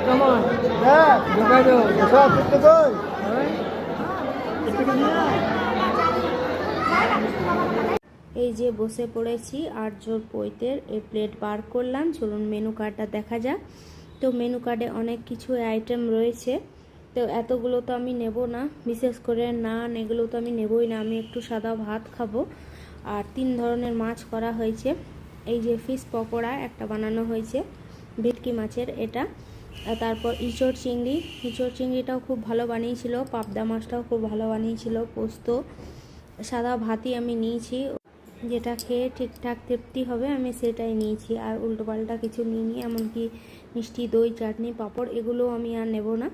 Come on. Yeah, যোগাযোগ সব করতে কই এই যে বসে পড়েছি 8 জোর পৈতের এই প্লেট বার করলাম। চলুন মেনু কার্ডটা দেখা যাক। তো মেনু কার্ডে অনেক কিছু আইটেম রয়েছে, তো এতগুলো তো আমি নেব না, বিশেষ করে নান এগুলো তো আমি নেবই না। আমি একটু সাদা ভাত খাবো। আর 3 ধরনের মাছ করা হয়েছে। এই যে ফিশ পকোড়া একটা বানানো হয়েছে ভেটকি মাছের এটা, তারপর ইঁচড় চিংড়িটাও খুব ভালো বানিয়েছিল, পাবদা মাছটাও খুব ভালো বানিয়েছিল, পোস্ত, সাদা ভাতই আমি নিয়েছি, যেটা খেয়ে ঠিকঠাক তৃপ্তি হবে আমি সেটাই নিয়েছি। আর উল্টোপাল্টা কিছু নিইনি, এমনকি মিষ্টি দই চাটনি পাঁপড় এগুলো আমি আর নেব না।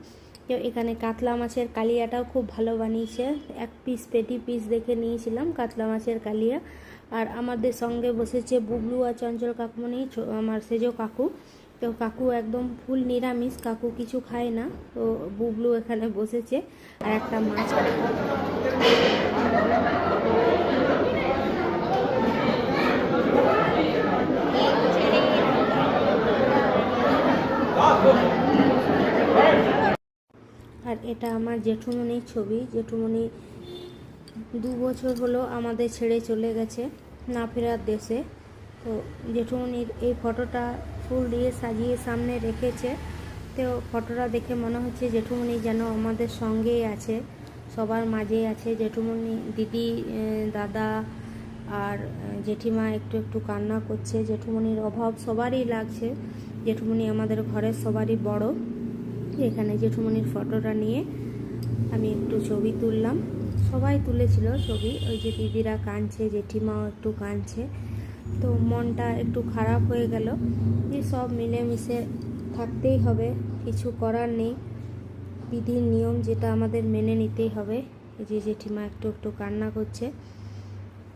তো এখানে কাতলা মাছের কালিয়াটাও খুব ভালো বানিয়েছে, এক পিস পেটি পিস দেখে নিয়েছিলাম কাতলা মাছের কালিয়া। আর আমাদের সঙ্গে বসেছে বুবলু আর চঞ্চল কাকুমণি, আমার সেজো কাকু। তো কাকু একদম ফুল নিরামিষ, কাকু কিছু খায় না। তো বুবলু এখানে বসেছে আর একটা মাছ। আর এটা আমার জেঠুমনির ছবি। জেঠুমনি 2 বছর হলো আমাদের ছেড়ে চলে গেছে না ফেরার দেশে। তো জেঠুমনির এই ফটোটা ফুল দিয়ে সাজিয়ে সামনে রেখেছে। তো ফটোটা দেখে মনে হচ্ছে জেঠুমনি যেন আমাদের সঙ্গেই আছে, সবার মাঝেই আছে। জেঠুমনি, দিদি, দাদা আর জেঠিমা একটু একটু কান্না করছে। জেঠুমনির অভাব সবারই লাগছে। জেঠুমনি আমাদের ঘরের সবারই বড়। এখানে জেঠুমনির ফটোটা নিয়ে আমি একটু ছবি তুললাম। সবাই তুলেছিল ছবি। ওই যে দিদিরা কাঁদছে, জেঠিমাও একটু কাঁদছে। তো মনটা একটু খারাপ হয়ে গেল যে সব মিলেমিশে থাকতেই হবে, কিছু করার নেই, বিধির নিয়ম যেটা আমাদের মেনে নিতেই হবে। এই যে জেঠিমা একটু একটু কান্না করছে।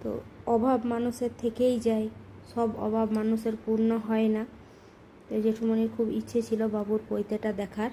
তো অভাব মানুষের থেকেই যায়, সব অভাব মানুষের পূর্ণ হয় না। তো জেঠুমনির খুব ইচ্ছে ছিল বাবুর পৈতেটা দেখার।